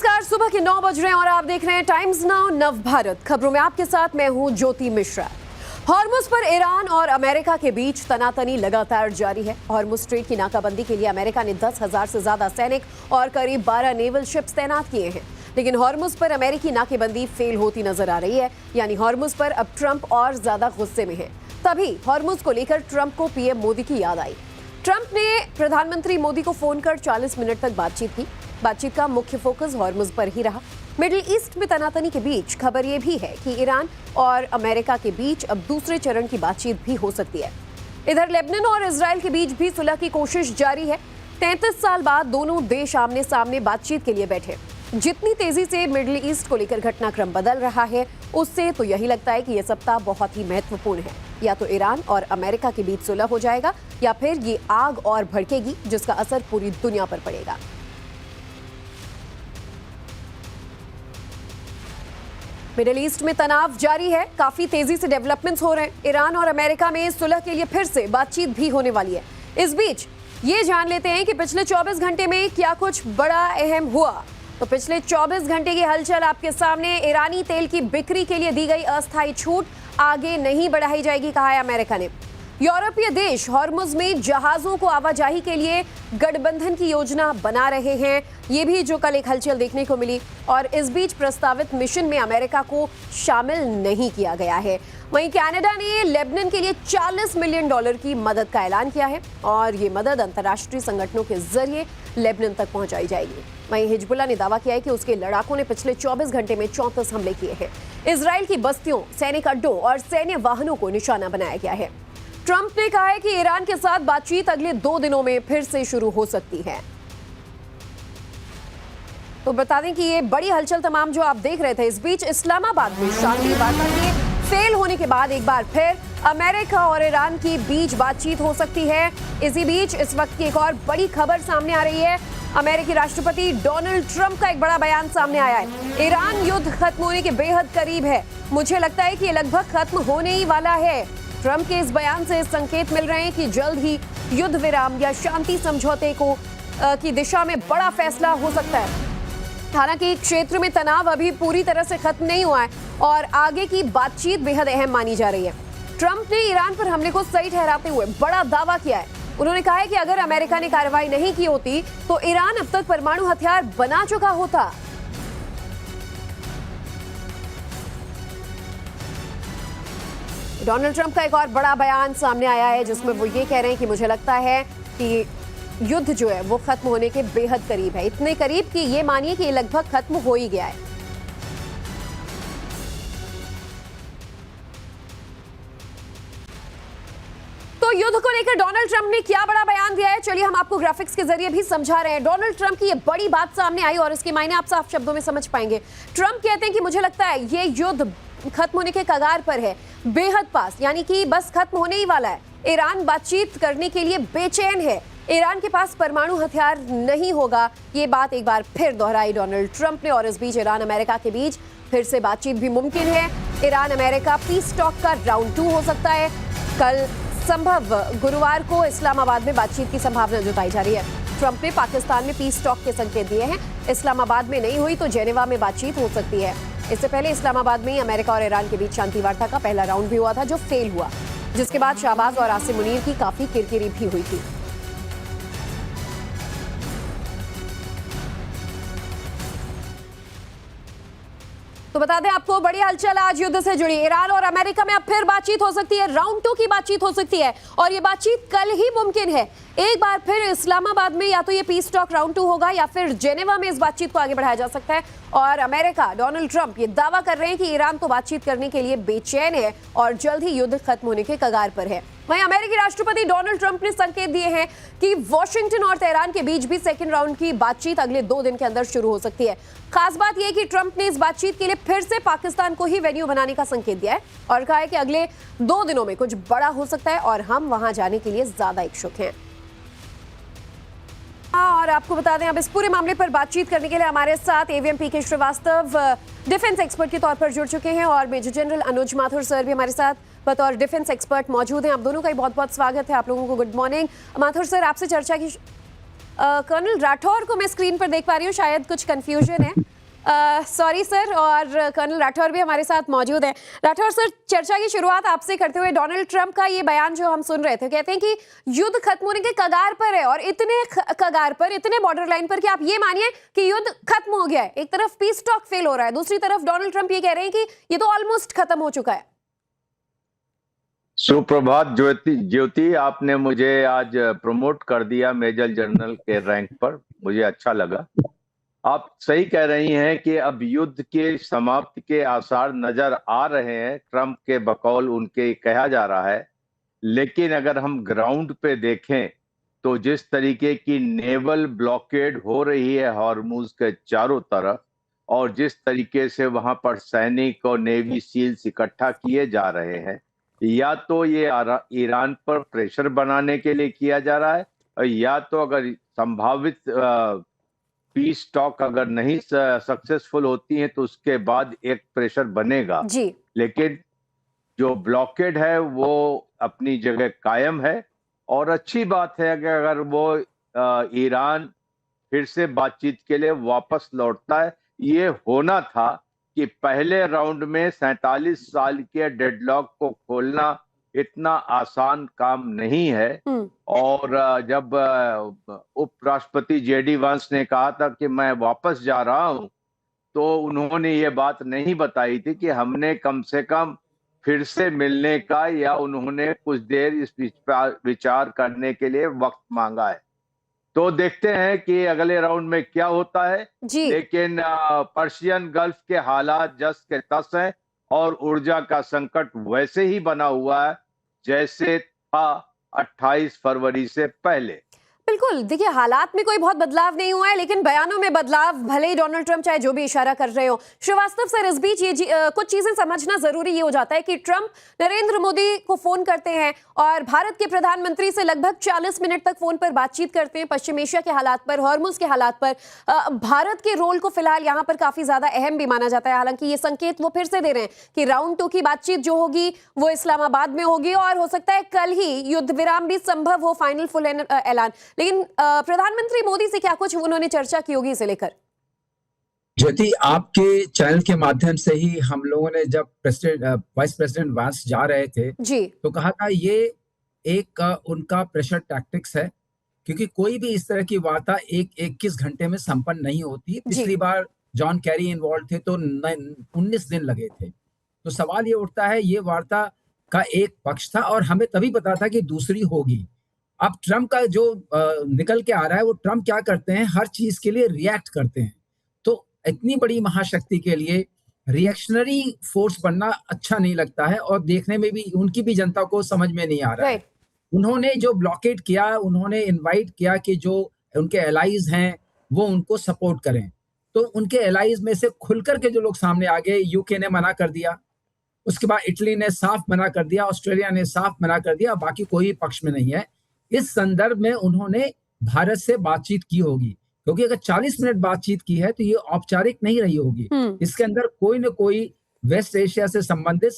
नमस्कार, सुबह के 9 बज रहे हैं और आप देख रहे हैं टाइम्स नाउ नव भारत। खबरों में आपके साथ मैं हूं ज्योति मिश्रा। हॉर्मुज पर ईरान और अमेरिका के बीच तनातनी लगातार जारी है। हॉर्मुज स्ट्रेट की नाकाबंदी के लिए अमेरिका ने 10,000 से ज्यादा सैनिक और करीब 12 नेवल शिप्स तैनात किए हैं, लेकिन हॉर्मुज पर अमेरिकी नाकेबंदी फेल होती नजर आ रही है। यानी हॉर्मुज पर अब ट्रंप और ज्यादा गुस्से में है। तभी हॉर्मुज को लेकर ट्रंप को पीएम मोदी की याद आई। ट्रंप ने प्रधानमंत्री मोदी को फोन कर 40 मिनट तक बातचीत की। बातचीत का मुख्य फोकस हॉर्मुज पर ही रहा। मिडिल ईस्ट में तनातनी के बीच खबर यह भी है कि ईरान और अमेरिका के बीच अब दूसरे चरण की बातचीत भी हो सकती है। इधर लेबनान और इजराइल के बीच भी सुलह की कोशिश जारी है। 33 साल बाद दोनों देश आमने सामने बातचीत के लिए बैठे। जितनी तेजी से मिडिल ईस्ट को लेकर घटनाक्रम बदल रहा है, उससे तो यही लगता है कि यह सप्ताह बहुत ही महत्वपूर्ण है। या तो ईरान और अमेरिका के बीच सुलह हो जाएगा या फिर ये आग और भड़केगी, जिसका असर पूरी दुनिया पर पड़ेगा। मिडिल ईस्ट में तनाव जारी है। काफी तेजी से डेवलपमेंट्स हो रहे हैं। ईरान और अमेरिका में सुलह के लिए फिर से बातचीत भी होने वाली है। इस बीच ये जान लेते हैं कि पिछले 24 घंटे में क्या कुछ बड़ा अहम हुआ। तो पिछले 24 घंटे की हलचल आपके सामने। ईरानी तेल की बिक्री के लिए दी गई अस्थायी छूट आगे नहीं बढ़ाई जाएगी, कहा है अमेरिका ने। यूरोपीय देश हॉर्मुज में जहाजों को आवाजाही के लिए गठबंधन की योजना बना रहे हैं। ये भी जो कल एक हलचल देखने को मिली। और इस बीच प्रस्तावित मिशन में अमेरिका को शामिल नहीं किया गया है। वहीं कनाडा ने लेबनान के लिए $40 मिलियन की मदद का ऐलान किया है और ये मदद अंतर्राष्ट्रीय संगठनों के जरिए लेबनान तक पहुंचाई जाएगी। वहीं हिजबुल्लाह ने दावा किया है कि उसके लड़ाकों ने पिछले 24 घंटे में 34 हमले किए हैं। इजराइल की बस्तियों, सैनिक अड्डों और सैन्य वाहनों को निशाना बनाया गया है। ट्रंप ने कहा है कि ईरान के साथ बातचीत अगले 2 दिनों में फिर से शुरू हो सकती है। तो बता दें कि ये बड़ी हलचल तमाम जो आप देख रहे थे। इस बीच इस्लामाबाद में शांति वार्ता के फेल होने के बाद एक बार फिर अमेरिका और ईरान की बीच बातचीत हो सकती है। इसी बीच इस वक्त की एक और बड़ी खबर सामने आ रही है। अमेरिकी राष्ट्रपति डोनाल्ड ट्रंप का एक बड़ा बयान सामने आया है। ईरान युद्ध खत्म होने के बेहद करीब है। मुझे लगता है कि ये लगभग खत्म होने ही वाला है। ट्रंप के इस बयान से संकेत मिल रहे हैं कि जल्द ही युद्ध विराम या शांति समझौते की दिशा में बड़ा फैसला हो सकता है। हालांकि क्षेत्र में तनाव अभी पूरी तरह से खत्म नहीं हुआ है और आगे की बातचीत बेहद अहम मानी जा रही है। ट्रंप ने ईरान पर हमले को सही ठहराते हुए बड़ा दावा किया है। उन्होंने कहा है कि अगर अमेरिका ने कार्रवाई नहीं की होती तो ईरान अब तक परमाणु हथियार बना चुका होता। डोनाल्ड ट्रंप का एक और बड़ा बयान सामने आया है, जिसमें वो ये कह रहे हैं कि मुझे लगता है कि युद्ध जो है वो खत्म होने के बेहद करीब है। इतने करीब कि ये मानिए कि ये लगभग खत्म हो ही गया है। तो युद्ध को लेकर डोनाल्ड ट्रंप ने क्या बड़ा बयान दिया है, चलिए हम आपको ग्राफिक्स के जरिए भी समझा रहे हैं। डोनाल्ड ट्रंप की ये बड़ी बात सामने आई और इसके मायने आप साफ शब्दों में समझ पाएंगे। ट्रंप कहते हैं कि मुझे लगता है ये युद्ध खत्म होने के कगार पर है, बेहद पास, यानी कि बस खत्म होने ही वाला है। ईरान बातचीत करने के लिए बेचैन है। ईरान के पास परमाणु हथियार नहीं होगा, ये बात एक बार फिर दोहराई डोनाल्ड ट्रंप ने। और इस बीच ईरान अमेरिका के बीच फिर से बातचीत भी मुमकिन है। ईरान अमेरिका पीस टॉक का राउंड 2 हो सकता है। कल संभव गुरुवार को इस्लामाबाद में बातचीत की संभावना जताई जा रही है। ट्रंप ने पाकिस्तान में पीस टॉक के संकेत दिए हैं। इस्लामाबाद में नहीं हुई तो जेनेवा में बातचीत हो सकती है। इससे पहले इस्लामाबाद में अमेरिका और ईरान के बीच शांति वार्ता का पहला राउंड भी हुआ था, जो फेल हुआ, जिसके बाद शाहबाज और आसिम मुनीर की काफी किरकिरी भी हुई थी। तो बता दें आपको, बड़ी हलचल आज युद्ध से जुड़ी। ईरान और अमेरिका में अब फिर बातचीत हो सकती है, राउंड 2 की बातचीत हो सकती है और ये बातचीत कल ही मुमकिन है। एक बार फिर इस्लामाबाद में या तो ये पीस टॉक राउंड 2 होगा या फिर जेनेवा में इस बातचीत को आगे बढ़ाया जा सकता है। और अमेरिका, डोनाल्ड ट्रंप ये दावा कर रहे हैं कि ईरान तो बातचीत करने के लिए बेचैन है और जल्द ही युद्ध खत्म होने के कगार पर है। वहीं अमेरिकी राष्ट्रपति डोनाल्ड ट्रंप ने संकेत दिए हैं कि वॉशिंगटन और तेहरान के बीच भी सेकंड राउंड की बातचीत अगले 2 दिन के अंदर शुरू हो सकती है। खास बात यह कि ट्रंप ने इस बातचीत के लिए फिर से पाकिस्तान को ही वेन्यू बनाने का संकेत दिया है और कहा है कि अगले 2 दिनों में कुछ बड़ा हो सकता है और हम वहां जाने के लिए ज्यादा इच्छुक हैं। और आपको बता दें, अब इस पूरे मामले पर बातचीत करने के लिए हमारे साथ एवीएम पीके श्रीवास्तव डिफेंस एक्सपर्ट के तौर पर जुड़ चुके हैं और मेजर जनरल अनुज माथुर सर भी हमारे साथ बतौर डिफेंस एक्सपर्ट मौजूद हैं। आप दोनों का ही बहुत बहुत स्वागत है। आप लोगों को गुड मॉर्निंग। माथुर सर, आपसे चर्चा की कर्नल राठौर को मैं स्क्रीन पर देख पा रही हूँ, शायद कुछ कंफ्यूजन है। Sorry sir. और कर्नल राठौर भी हमारे साथ मौजूद है। राठौर सर, चर्चा की शुरुआत आपसे करते हुए, डोनाल्ड ट्रंप का ये बयान जो हम सुन रहे थे, कहते हैं कि युद्ध खत्म होने के कगार पर है, और इतने कगार पर, इतने बॉर्डर लाइन पर कि आप ये मानिए कि युद्ध खत्म हो गया है। एक तरफ पीस टॉक फेल हो रहा है, दूसरी तरफ डोनाल्ड ट्रंप ये कह रहे हैं कि ये तो ऑलमोस्ट खत्म हो चुका है। सुप्रभात ज्योति, आपने मुझे आज प्रमोट कर दिया मेजर जनरल के रैंक पर, मुझे अच्छा लगा। आप सही कह रही हैं कि अब युद्ध के समाप्ति के आसार नजर आ रहे हैं, ट्रंप के बकौल उनके कहा जा रहा है। लेकिन अगर हम ग्राउंड पे देखें तो जिस तरीके की नेवल ब्लॉकेड हो रही है हॉर्मुज के चारों तरफ, और जिस तरीके से वहां पर सैनिक और नेवी सील्स इकट्ठा किए जा रहे हैं, या तो ये ईरान पर प्रेशर बनाने के लिए किया जा रहा है, और या तो अगर संभावित पीस टॉक अगर नहीं सक्सेसफुल होती है तो उसके बाद एक प्रेशर बनेगा जी। लेकिन जो ब्लॉकेड है वो अपनी जगह कायम है। और अच्छी बात है कि अगर वो ईरान फिर से बातचीत के लिए वापस लौटता है। ये होना था कि पहले राउंड में 47 साल के डेडलॉक को खोलना इतना आसान काम नहीं है। और जब उपराष्ट्रपति जेडी वांस ने कहा था कि मैं वापस जा रहा हूं, तो उन्होंने ये बात नहीं बताई थी कि हमने कम से कम फिर से मिलने का, या उन्होंने कुछ देर इस विचार करने के लिए वक्त मांगा है। तो देखते हैं कि अगले राउंड में क्या होता है जी। लेकिन पर्शियन गल्फ के हालात जस के तस हैं, और ऊर्जा का संकट वैसे ही बना हुआ है जैसे था 28 फरवरी से पहले। बिल्कुल, देखिए हालात में कोई बहुत बदलाव नहीं हुआ है, लेकिन बयानों में बदलाव, भले ही डोनाल्ड ट्रंप चाहे जो भी इशारा कर रहे हो। श्रीवास्तव सर, इस बीच ये कुछ चीजें समझना जरूरी ये हो जाता है कि ट्रंप नरेंद्र मोदी को फोन करते हैं और भारत के प्रधानमंत्री से लगभग 40 मिनट तक फोन पर बातचीत करते हैं, पश्चिम एशिया के हालात पर, हॉर्मुज के हालात पर। भारत के रोल को फिलहाल यहाँ पर काफी ज्यादा अहम भी माना जाता है। हालांकि ये संकेत वो फिर से दे रहे हैं कि राउंड 2 की बातचीत जो होगी वो इस्लामाबाद में होगी, और हो सकता है कल ही युद्ध विराम भी संभव हो, फाइनल फुल ऐलान। लेकिन प्रधानमंत्री मोदी से क्या कुछ उन्होंने चर्चा की होगी इसे लेकर? ज्योति, आपके चैनल के माध्यम से ही हम लोगों ने जब वाइस प्रेसिडेंट वांस जा रहे थे जी, तो कहा था ये एक उनका प्रेशर टैक्टिक्स है, क्योंकि कोई भी इस तरह की वार्ता 21 घंटे में संपन्न नहीं होती। पिछली बार जॉन कैरी इन्वॉल्व थे तो 19 दिन लगे थे। तो सवाल ये उठता है, ये वार्ता का एक पक्ष था और हमें तभी पता था कि दूसरी होगी। अब ट्रंप का जो निकल के आ रहा है, वो ट्रंप क्या करते हैं, हर चीज के लिए रिएक्ट करते हैं। तो इतनी बड़ी महाशक्ति के लिए रिएक्शनरी फोर्स बनना अच्छा नहीं लगता है, और देखने में भी उनकी भी जनता को समझ में नहीं आ रहा है। उन्होंने जो ब्लॉकेट किया, उन्होंने इनवाइट किया कि जो उनके एलाइज हैं वो उनको सपोर्ट करें। तो उनके एलाइज में से खुलकर के जो लोग सामने आ गए, यूके ने मना कर दिया, उसके बाद इटली ने साफ मना कर दिया, ऑस्ट्रेलिया ने साफ मना कर दिया, बाकी कोई पक्ष में नहीं है। इस संदर्भ में उन्होंने भारत से बातचीत की होगी, क्योंकि अगर 40 मिनट बातचीत की है तो ये औपचारिक नहीं रही होगी। इसके अंदर कोई न कोई वेस्ट एशिया से संबंधित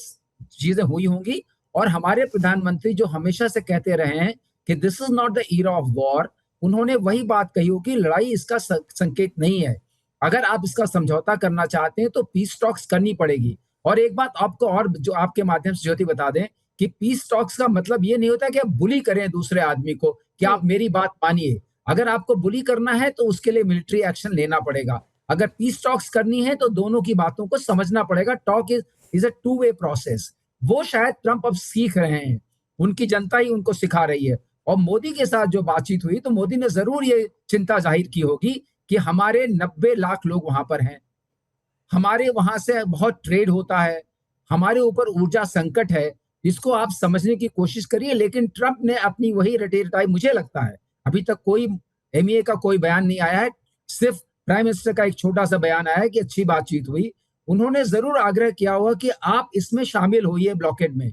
चीजें हुई होंगी। और हमारे प्रधानमंत्री जो हमेशा से कहते रहे हैं कि this is not the era of war, उन्होंने वही बात कही होगी, लड़ाई इसका संकेत नहीं है। अगर आप इसका समझौता करना चाहते हैं तो पीस टॉक्स करनी पड़ेगी। और एक बात आपको और जो आपके माध्यम से ज्योति बता दें कि पीस टॉक्स का मतलब ये नहीं होता कि आप बुली करें दूसरे आदमी को कि आप मेरी बात मानिए। अगर आपको बुली करना है तो उसके लिए मिलिट्री एक्शन लेना पड़ेगा। अगर पीस टॉक्स करनी है तो दोनों की बातों को समझना पड़ेगा। Talk is a two way process. वो शायद ट्रंप अब सीख रहे हैं, उनकी जनता ही उनको सिखा रही है। और मोदी के साथ जो बातचीत हुई तो मोदी ने जरूर ये चिंता जाहिर की होगी कि हमारे 90 लाख लोग वहां पर हैं, हमारे वहां से बहुत ट्रेड होता है, हमारे ऊपर ऊर्जा संकट है, इसको आप समझने की कोशिश करिए। लेकिन ट्रंप ने अपनी वही रटे रटाई, मुझे लगता है अभी तक कोई एमईए का कोई बयान नहीं आया है, सिर्फ प्राइम मिनिस्टर का एक छोटा सा बयान आया है कि अच्छी बातचीत हुई। उन्होंने जरूर आग्रह किया होगा कि आप इसमें शामिल होइए ब्लॉकेड में।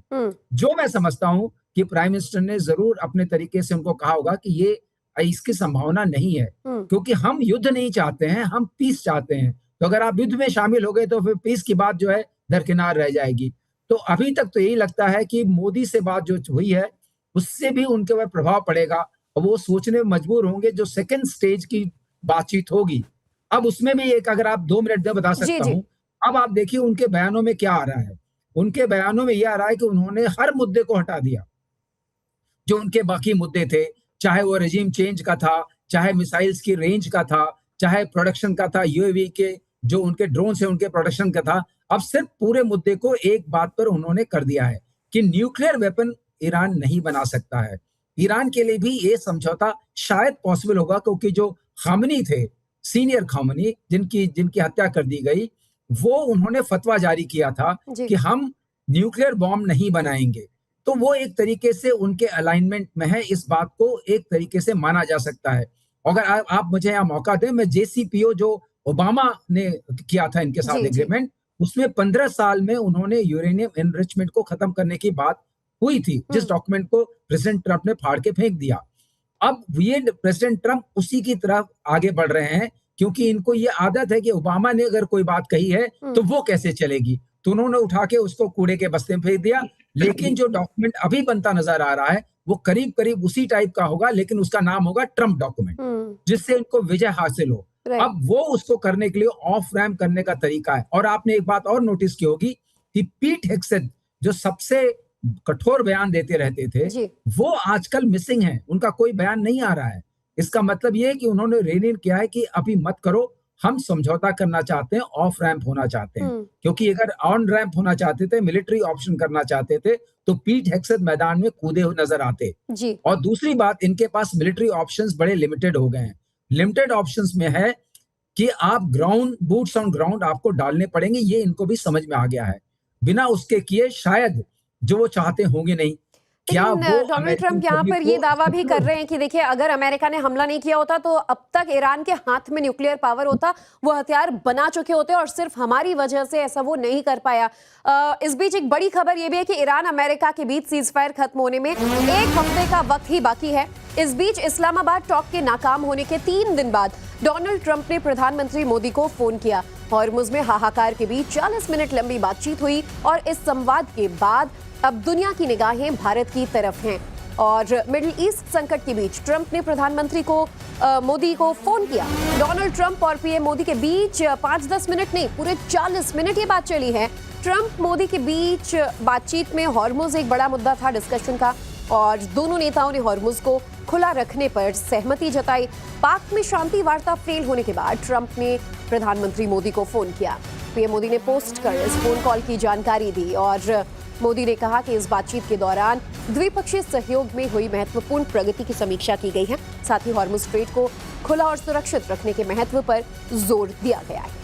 जो मैं समझता हूं कि प्राइम मिनिस्टर ने जरूर अपने तरीके से उनको कहा होगा कि ये इसकी संभावना नहीं है, क्योंकि हम युद्ध नहीं चाहते हैं, हम पीस चाहते हैं। तो अगर आप युद्ध में शामिल हो गए तो फिर पीस की बात जो है दरकिनार रह जाएगी। तो अभी तक तो यही लगता है कि मोदी से बात जो हुई है उससे भी उनके ऊपर प्रभाव पड़ेगा, और वो सोचने में मजबूर होंगे जो सेकंड स्टेज की बातचीत होगी। अब उसमें भी एक, अगर आप 2 मिनट में बता जी सकता जी। हूं, अब आप देखिए उनके बयानों में क्या आ रहा है। उनके बयानों में यह आ रहा है कि उन्होंने हर मुद्दे को हटा दिया जो उनके बाकी मुद्दे थे, चाहे वो रेजिम चेंज का था, चाहे मिसाइल्स की रेंज का था, चाहे प्रोडक्शन का था, यूएवी के जो उनके ड्रोन से उनके प्रोडक्शन का था। अब सिर्फ पूरे मुद्दे को एक बात पर उन्होंने कर दिया है कि न्यूक्लियर वेपन ईरान नहीं बना सकता है। ईरान के लिए भी ये समझौता शायद पॉसिबल होगा, क्योंकि जो खामनी थे, सीनियर खामनी जिनकी जिनकी हत्या कर दी गई, वो उन्होंने फतवा जारी किया था जी। कि हम न्यूक्लियर बॉम्ब नहीं बनाएंगे। तो वो एक तरीके से उनके अलाइनमेंट में है, इस बात को एक तरीके से माना जा सकता है। अगर आप मुझे यहाँ मौका दें, मैं JCPO जो ओबामा ने किया था इनके साथ जी जी। एग्रीमेंट, उसमें 15 साल में उन्होंने यूरेनियम एनरिचमेंट को खत्म करने की बात हुई थी, जिस डॉक्यूमेंट को प्रेसिडेंट ट्रंप ने फाड़ के फेंक दिया। अब ये प्रेसिडेंट ट्रंप उसी की तरफ आगे बढ़ रहे हैं, क्योंकि इनको ये आदत है कि ओबामा ने अगर कोई बात कही है तो वो कैसे चलेगी, तो उन्होंने उठा के उसको कूड़े के बस्ते में फेंक दिया। लेकिन जो डॉक्यूमेंट अभी बनता नजर आ रहा है वो करीब करीब उसी टाइप का होगा, लेकिन उसका नाम होगा ट्रंप डॉक्यूमेंट, जिससे इनको विजय हासिल हो। राइट। अब वो उसको करने के लिए ऑफ रैम्प करने का तरीका है। और आपने एक बात और नोटिस की होगी कि पीट हेग्सेथ जो सबसे कठोर बयान देते रहते थे, जी। वो आजकल मिसिंग है, उनका कोई बयान नहीं आ रहा है। इसका मतलब ये है कि उन्होंने रेनियर किया है कि अभी मत करो, हम समझौता करना चाहते हैं, ऑफ रैंप होना चाहते हैं। क्योंकि अगर ऑन रैंप होना चाहते थे, मिलिट्री ऑप्शन करना चाहते थे, तो पीट हेग्सेथ मैदान में कूदे हुए नजर आते। जी। और दूसरी बात, इनके पास मिलिट्री ऑप्शंस बड़े लिमिटेड हो गए हैं। लिमिटेड ऑप्शंस में है कि आप ग्राउंड बूट्स ऑन ग्राउंड आपको डालने पड़ेंगे, ये इनको भी समझ में आ गया है। बिना उसके किए शायद जो वो चाहते होंगे नहीं। क्या लेकिन वो डोनाल्ड अमेरिकन ट्रंप यहाँ पब्लिक पर ये को दावा भी कर acceptable? रहे हैं कि देखिए, अगर अमेरिका ने हमला नहीं किया होता तो अब तक ईरान के हाथ में न्यूक्लियर पावर होता, वो हथियार बना चुके होते और सिर्फ हमारी वजह से ऐसा वो नहीं कर पाया। इस बीच एक बड़ी खबर ये भी है कि ईरान अमेरिका के बीच सीज फायर खत्म होने में 1 हफ्ते का वक्त ही बाकी है। इस बीच इस्लामाबाद टॉक के नाकाम होने के 3 दिन बाद डोनाल्ड ट्रंप ने प्रधानमंत्री मोदी को फोन किया। हॉर्मुज में हाहाकार के बीच 40 मिनट लंबी बातचीत हुई और इस संवाद के बाद अब दुनिया की निगाहें भारत की तरफ हैं। और मिडिल ईस्ट संकट के बीच ट्रंप ने प्रधानमंत्री को मोदी को फोन किया। डोनाल्ड ट्रंप और पीएम मोदी के बीच 5-10 मिनट नहीं, पूरे 40 मिनट ये बात चली है। ट्रंप मोदी के बीच बातचीत में हॉर्मुज एक बड़ा मुद्दा था डिस्कशन का, और दोनों नेताओं ने हॉर्मुज को खुला रखने पर सहमति जताई। पाक में शांति वार्ता फेल होने के बाद ट्रंप ने प्रधानमंत्री मोदी को फोन किया। पीएम मोदी ने पोस्ट कर इस फोन कॉल की जानकारी दी और मोदी ने कहा कि इस बातचीत के दौरान द्विपक्षीय सहयोग में हुई महत्वपूर्ण प्रगति की समीक्षा की गई है। साथ ही हॉर्मुज स्ट्रेट को खुला और सुरक्षित रखने के महत्व पर जोर दिया गया है।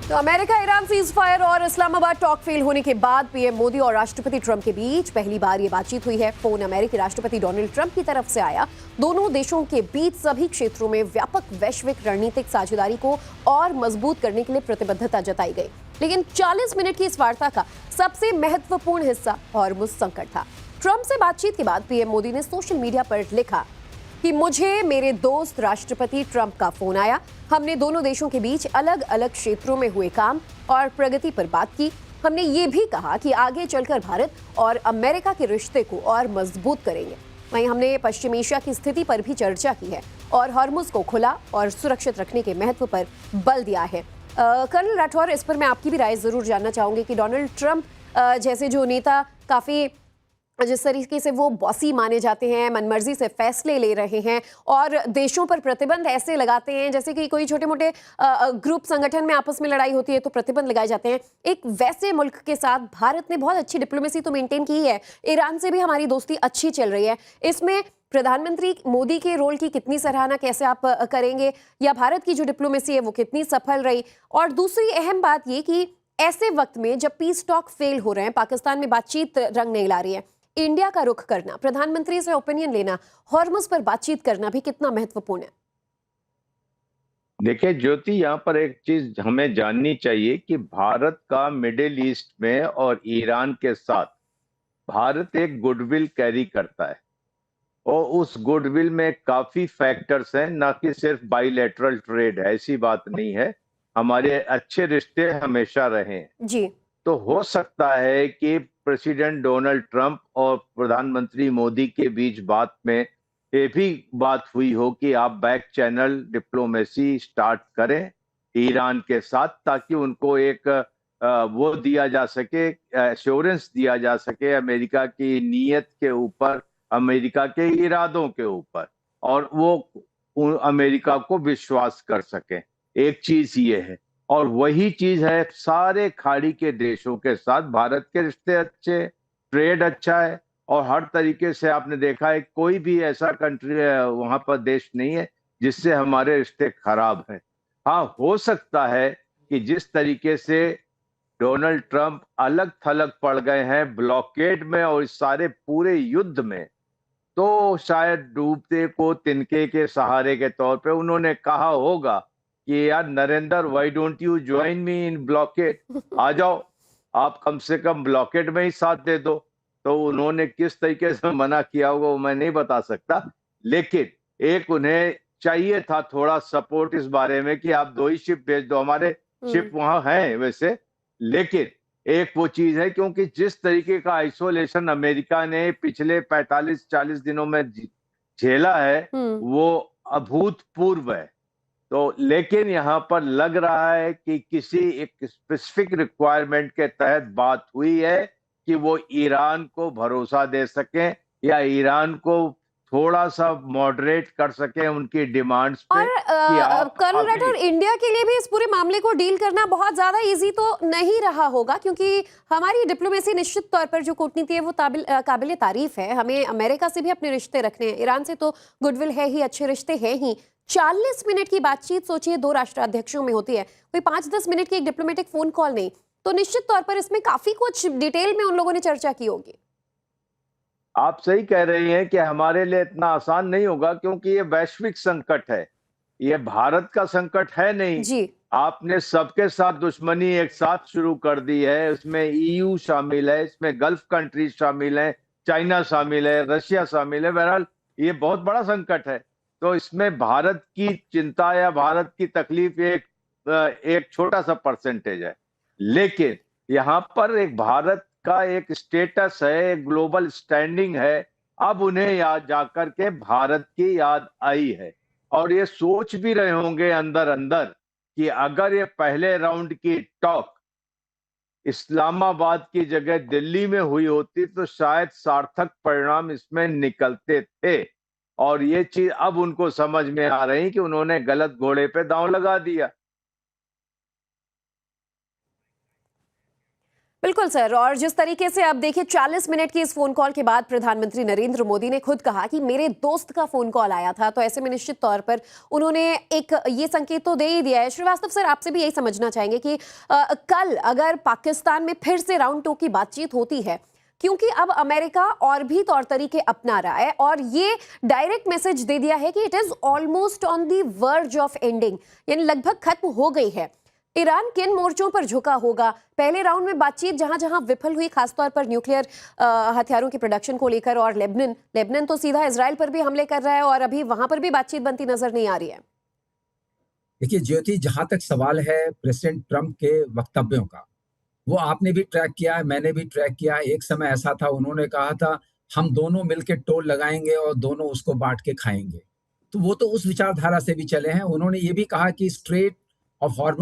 तो अमेरिका ईरान सीज फायर और इस्लामाबाद टॉक फेल होने के बाद पीएम मोदी और राष्ट्रपति ट्रंप के बीच पहली बार ये बातचीत हुई है। फोन अमेरिकी राष्ट्रपति डोनाल्ड ट्रंप की तरफ से आया। दोनों देशों के बीच सभी क्षेत्रों में व्यापक वैश्विक रणनीतिक साझेदारी को और मजबूत करने के लिए प्रतिबद्धता जताई गई। लेकिन 40 मिनट की इस वार्ता का सबसे महत्वपूर्ण हिस्सा हॉर्मुज संकट था। ट्रंप से बातचीत के बाद पीएम मोदी ने सोशल मीडिया पर लिखा कि मुझे मेरे दोस्त राष्ट्रपति ट्रंप का फोन आया। हमने दोनों देशों के बीच अलग अलग क्षेत्रों में हुए काम और प्रगति पर बात की। हमने ये भी कहा कि आगे चलकर भारत और अमेरिका के रिश्ते को और मजबूत करेंगे। वहीं हमने पश्चिम एशिया की स्थिति पर भी चर्चा की है और हॉर्मुज को खुला और सुरक्षित रखने के महत्व पर बल दिया है। कर्नल राठौर, इस पर मैं आपकी भी राय जरूर जानना चाहूंगी कि डोनाल्ड ट्रंप जैसे जो नेता काफी जिस तरीके से वो बॉसी माने जाते हैं, मनमर्जी से फैसले ले रहे हैं और देशों पर प्रतिबंध ऐसे लगाते हैं जैसे कि कोई छोटे मोटे ग्रुप संगठन में आपस में लड़ाई होती है तो प्रतिबंध लगाए जाते हैं। एक वैसे मुल्क के साथ भारत ने बहुत अच्छी डिप्लोमेसी तो मेंटेन की है, ईरान से भी हमारी दोस्ती अच्छी चल रही है। इसमें प्रधानमंत्री मोदी के रोल की कितनी सराहना कैसे आप करेंगे, या भारत की जो डिप्लोमेसी है वो कितनी सफल रही? और दूसरी अहम बात ये कि ऐसे वक्त में जब पीस टॉक फेल हो रहे हैं, पाकिस्तान में बातचीत रंग नहीं ला रही है, इंडिया का रुख करना, प्रधानमंत्री से ओपिनियन लेना, हॉर्मुज पर बातचीत करना भी कितना महत्वपूर्ण है? देखिए ज्योति, यहाँ पर एक चीज हमें जाननी चाहिए कि भारत का मिडिल ईस्ट में और ईरान के साथ भारत एक गुडविल कैरी करता है और उस गुडविल में काफी फैक्टर्स हैं, ना कि सिर्फ बाइलेटरल ट्रेड है, ऐसी बात नहीं है। हमारे अच्छे रिश्ते हमेशा रहे हैं जी। तो हो सकता है कि प्रेसिडेंट डोनाल्ड ट्रंप और प्रधानमंत्री मोदी के बीच बात में ये भी बात हुई हो कि आप बैक चैनल डिप्लोमेसी स्टार्ट करें ईरान के साथ, ताकि उनको एक वो दिया जा सके, एश्योरेंस दिया जा सके अमेरिका की नीयत के ऊपर, अमेरिका के इरादों के ऊपर, और वो अमेरिका को विश्वास कर सके। एक चीज ये है, और वही चीज है सारे खाड़ी के देशों के साथ। भारत के रिश्ते अच्छे, ट्रेड अच्छा है, और हर तरीके से आपने देखा है कोई भी ऐसा कंट्री वहां पर देश नहीं है जिससे हमारे रिश्ते खराब हैं। हाँ, हो सकता है कि जिस तरीके से डोनाल्ड ट्रंप अलग थलग पड़ गए हैं ब्लॉकेड में और इस सारे पूरे युद्ध में, तो शायद डूबते को तिनके के सहारे के तौर पे उन्होंने कहा होगा कि यार Narendra, why don't you join me in blockade, आ जाओ, आप कम से कम ब्लॉकेड में ही साथ दे दो। तो उन्होंने किस तरीके से मना किया होगा वो मैं नहीं बता सकता, लेकिन एक उन्हें चाहिए था थोड़ा सपोर्ट इस बारे में कि आप 2 ही शिप भेज दो। हमारे शिप वहां हैं वैसे, लेकिन एक वो चीज है क्योंकि जिस तरीके का आइसोलेशन अमेरिका ने पिछले 45-40 दिनों में झेला है वो अभूतपूर्व है। तो लेकिन यहाँ पर लग रहा है कि किसी एक स्पेसिफिक रिक्वायरमेंट के तहत बात हुई है कि वो ईरान को भरोसा दे सकें या ईरान को थोड़ा सा मॉडरेट कर सके उनकी डिमांड्स पे। और कर्नल राठौर, इंडिया के लिए भी इस पूरे मामले को डील करना बहुत ज्यादा इजी तो नहीं रहा होगा, क्योंकि हमारी डिप्लोमेसी निश्चित तौर पर जो कूटनीति है वो काबिल तारीफ है। हमें अमेरिका से भी अपने रिश्ते रखने हैं, ईरान से तो गुडविल है ही, अच्छे रिश्ते हैं ही। 40 मिनट की बातचीत सोचिए 2 राष्ट्राध्यक्षों में होती है, कोई 5-10 मिनट की एक डिप्लोमेटिक फोन कॉल नहीं। तो निश्चित तौर पर इसमें काफी कुछ डिटेल में उन लोगों ने चर्चा की होगी। आप सही कह रही हैं कि हमारे लिए इतना आसान नहीं होगा, क्योंकि ये वैश्विक संकट है, ये भारत का संकट है नहीं जी। आपने सबके साथ दुश्मनी एक साथ शुरू कर दी है। इसमें ईयू शामिल है, इसमें गल्फ कंट्रीज शामिल है, चाइना शामिल है, रशिया शामिल है। बहरहाल ये बहुत बड़ा संकट है, तो इसमें भारत की चिंता या भारत की तकलीफ एक छोटा सा परसेंटेज है। लेकिन यहाँ पर एक भारत का एक स्टेटस है, एक ग्लोबल स्टैंडिंग है। अब उन्हें याद जाकर के भारत की याद आई है, और ये सोच भी रहे होंगे अंदर अंदर कि अगर ये पहले राउंड की टॉक इस्लामाबाद की जगह दिल्ली में हुई होती तो शायद सार्थक परिणाम इसमें निकलते थे। और ये चीज अब उनको समझ में आ रही कि उन्होंने गलत घोड़े पे दांव लगा दिया। बिल्कुल सर, और जिस तरीके से आप देखिए 40 मिनट की इस फोन कॉल के बाद प्रधानमंत्री नरेंद्र मोदी ने खुद कहा कि मेरे दोस्त का फोन कॉल आया था, तो ऐसे में निश्चित तौर पर उन्होंने एक ये संकेत तो दे ही दिया है। श्रीवास्तव सर, आपसे भी यही समझना चाहेंगे कि कल अगर पाकिस्तान में फिर से राउंड 2 की बातचीत होती है, क्योंकि अब अमेरिका और भी तौर तरीके अपना रहा है और ये डायरेक्ट मैसेज दे दिया है कि it is almost on the verge of ending, यानी लगभग खत्म हो गई है। ईरान किन मोर्चों पर झुका होगा? पहले राउंड में बातचीत जहां जहां विफल हुई, खासतौर पर न्यूक्लियर हथियारों की प्रोडक्शन को लेकर, और लेबनान तो सीधा इजराइल पर भी हमले कर रहा है और अभी वहां पर भी बातचीत बनती नजर नहीं आ रही है। देखिए ज्योति, जहां तक सवाल है प्रेसिडेंट ट्रंप के वक्तव्यों का, वो आपने भी ट्रैक किया है, मैंने भी ट्रैक किया है। एक समय ऐसा था, उन्होंने कहा था हम दोनों मिलकर टोल लगाएंगे और दोनों उसको बांट के खाएंगे। तो वो तो उस विचारधारा से भी चले हैं। उन्होंने ये भी कहा कि स्ट्रेट ऑफ हॉर्मुज